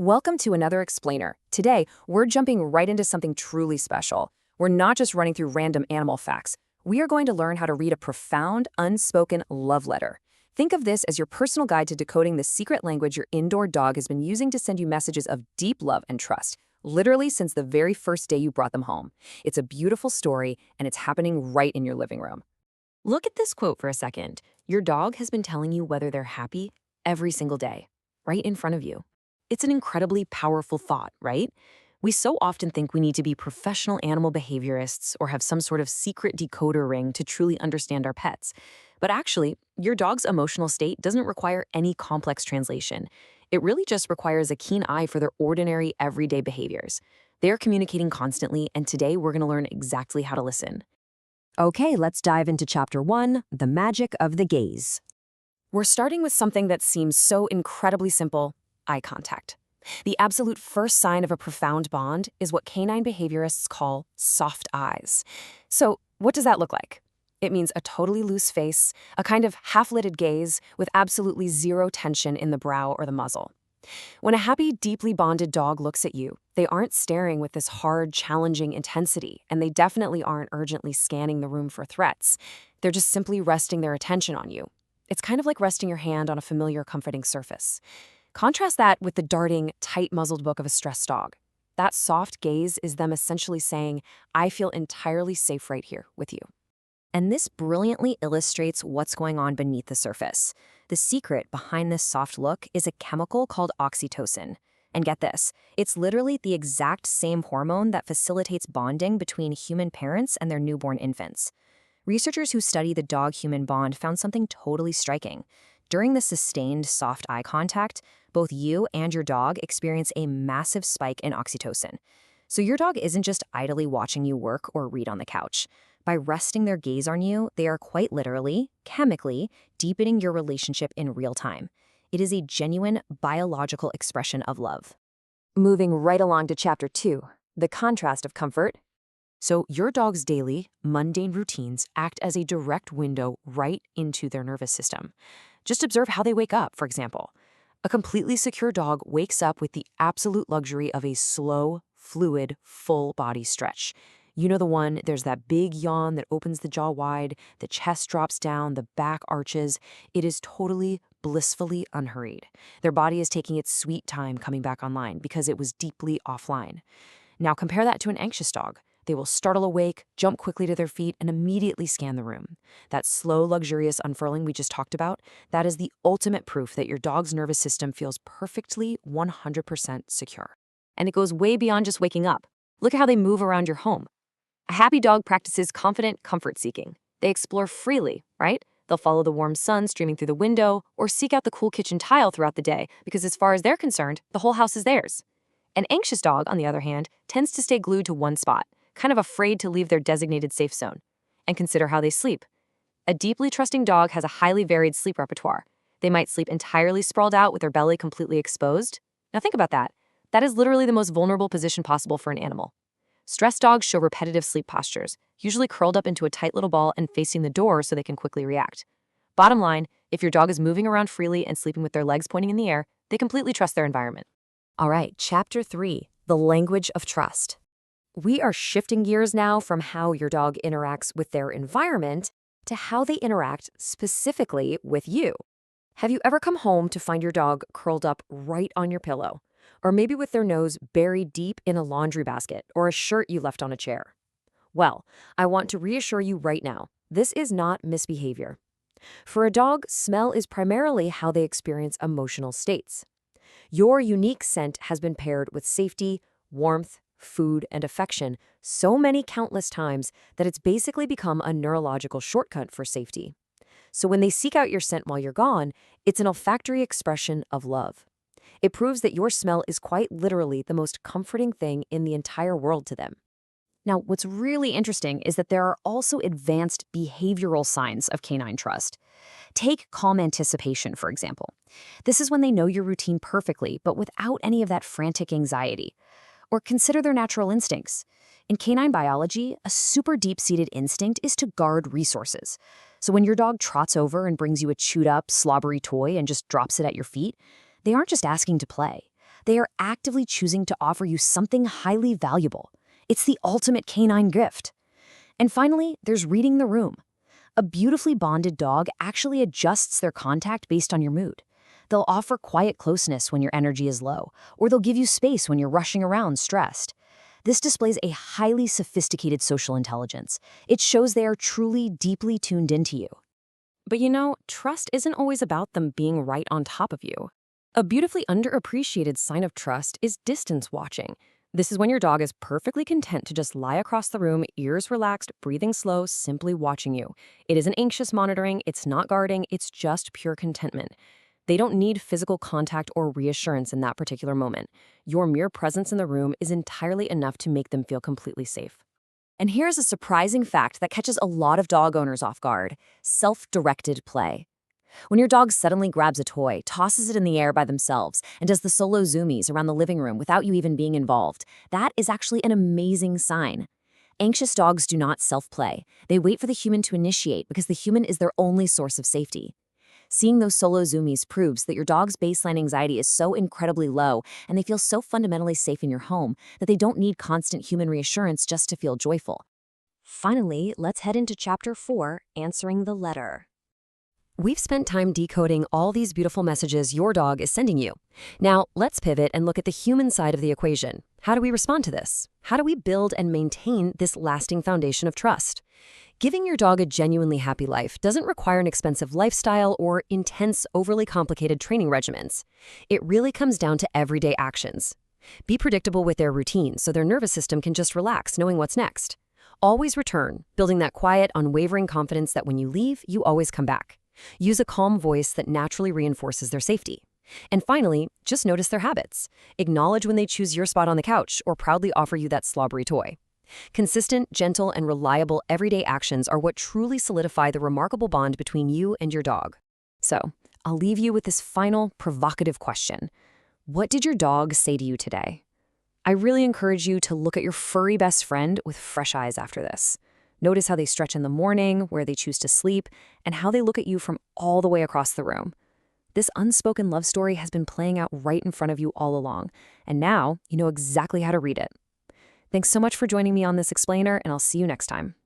Welcome to another Explainer. Today, we're jumping right into something truly special. We're not just running through random animal facts. We are going to learn how to read a profound, unspoken love letter. Think of this as your personal guide to decoding the secret language your indoor dog has been using to send you messages of deep love and trust, literally since the very first day you brought them home. It's a beautiful story, and it's happening right in your living room. Look at this quote for a second. Your dog has been telling you whether they're happy every single day, right in front of you. It's an incredibly powerful thought, right? We so often think we need to be professional animal behaviorists or have some sort of secret decoder ring to truly understand our pets. But actually, your dog's emotional state doesn't require any complex translation. It really just requires a keen eye for their ordinary, everyday behaviors. They are communicating constantly, and today we're going to learn exactly how to listen. Okay, let's dive into Chapter 1, The Magic of the Gaze. We're starting with something that seems so incredibly simple: eye contact. The absolute first sign of a profound bond is what canine behaviorists call soft eyes. So, what does that look like? It means a totally loose face, a kind of half-lidded gaze with absolutely zero tension in the brow or the muzzle. When a happy, deeply bonded dog looks at you, they aren't staring with this hard, challenging intensity, and they definitely aren't urgently scanning the room for threats. They're just simply resting their attention on you. It's kind of like resting your hand on a familiar, comforting surface. Contrast that with the darting, tight-muzzled look of a stressed dog. That soft gaze is them essentially saying, "I feel entirely safe right here with you." And this brilliantly illustrates what's going on beneath the surface. The secret behind this soft look is a chemical called oxytocin. And get this, it's literally the exact same hormone that facilitates bonding between human parents and their newborn infants. Researchers who study the dog-human bond found something totally striking. During the sustained soft eye contact, both you and your dog experience a massive spike in oxytocin. So your dog isn't just idly watching you work or read on the couch. By resting their gaze on you, they are quite literally, chemically, deepening your relationship in real time. It is a genuine biological expression of love. Moving right along to Chapter 2, the contrast of comfort. So your dog's daily, mundane routines act as a direct window right into their nervous system. Just observe how they wake up, for example. A completely secure dog wakes up with the absolute luxury of a slow, fluid, full-body stretch. You know the one, there's that big yawn that opens the jaw wide, the chest drops down, the back arches. It is totally, blissfully unhurried. Their body is taking its sweet time coming back online because it was deeply offline. Now compare that to an anxious dog. They will startle awake, jump quickly to their feet, and immediately scan the room. That slow, luxurious unfurling we just talked about, that is the ultimate proof that your dog's nervous system feels perfectly 100% secure. And it goes way beyond just waking up. Look at how they move around your home. A happy dog practices confident comfort-seeking. They explore freely, right? They'll follow the warm sun streaming through the window or seek out the cool kitchen tile throughout the day because as far as they're concerned, the whole house is theirs. An anxious dog, on the other hand, tends to stay glued to one spot, kind of afraid to leave their designated safe zone. And consider how they sleep. A deeply trusting dog has a highly varied sleep repertoire. They might sleep entirely sprawled out with their belly completely exposed. Now think about that. That is literally the most vulnerable position possible for an animal. Stressed dogs show repetitive sleep postures, usually curled up into a tight little ball and facing the door so they can quickly react. Bottom line, if your dog is moving around freely and sleeping with their legs pointing in the air, they completely trust their environment. All right, Chapter 3, The Language of Trust. We are shifting gears now from how your dog interacts with their environment to how they interact specifically with you. Have you ever come home to find your dog curled up right on your pillow? Or maybe with their nose buried deep in a laundry basket or a shirt you left on a chair? Well, I want to reassure you right now, this is not misbehavior. For a dog, smell is primarily how they experience emotional states. Your unique scent has been paired with safety, warmth, food, and affection so many countless times that it's basically become a neurological shortcut for safety. So when they seek out your scent while you're gone, it's an olfactory expression of love. It proves that your smell is quite literally the most comforting thing in the entire world to them. Now, what's really interesting is that there are also advanced behavioral signs of canine trust. Take calm anticipation, for example. This is when they know your routine perfectly, but without any of that frantic anxiety. Or consider their natural instincts. In canine biology, a super deep-seated instinct is to guard resources. So when your dog trots over and brings you a chewed-up, slobbery toy and just drops it at your feet, they aren't just asking to play. They are actively choosing to offer you something highly valuable. It's the ultimate canine gift. And finally, there's reading the room. A beautifully bonded dog actually adjusts their contact based on your mood. They'll offer quiet closeness when your energy is low, or they'll give you space when you're rushing around stressed. This displays a highly sophisticated social intelligence. It shows they are truly deeply tuned into you. But trust isn't always about them being right on top of you. A beautifully underappreciated sign of trust is distance watching. This is when your dog is perfectly content to just lie across the room, ears relaxed, breathing slow, simply watching you. It isn't anxious monitoring, it's not guarding, it's just pure contentment. They don't need physical contact or reassurance in that particular moment. Your mere presence in the room is entirely enough to make them feel completely safe. And here's a surprising fact that catches a lot of dog owners off guard: self-directed play. When your dog suddenly grabs a toy, tosses it in the air by themselves, and does the solo zoomies around the living room without you even being involved, that is actually an amazing sign. Anxious dogs do not self-play. They wait for the human to initiate because the human is their only source of safety. Seeing those solo zoomies proves that your dog's baseline anxiety is so incredibly low and they feel so fundamentally safe in your home that they don't need constant human reassurance just to feel joyful. Finally, let's head into Chapter 4, Answering the Letter. We've spent time decoding all these beautiful messages your dog is sending you. Now, let's pivot and look at the human side of the equation. How do we respond to this? How do we build and maintain this lasting foundation of trust? Giving your dog a genuinely happy life doesn't require an expensive lifestyle or intense, overly complicated training regimens. It really comes down to everyday actions. Be predictable with their routine so their nervous system can just relax knowing what's next. Always return, building that quiet, unwavering confidence that when you leave, you always come back. Use a calm voice that naturally reinforces their safety. And finally, just notice their habits. Acknowledge when they choose your spot on the couch or proudly offer you that slobbery toy. Consistent, gentle, and reliable everyday actions are what truly solidify the remarkable bond between you and your dog. So, I'll leave you with this final, provocative question. What did your dog say to you today? I really encourage you to look at your furry best friend with fresh eyes after this. Notice how they stretch in the morning, where they choose to sleep, and how they look at you from all the way across the room. This unspoken love story has been playing out right in front of you all along, and now you know exactly how to read it. Thanks so much for joining me on this explainer, and I'll see you next time.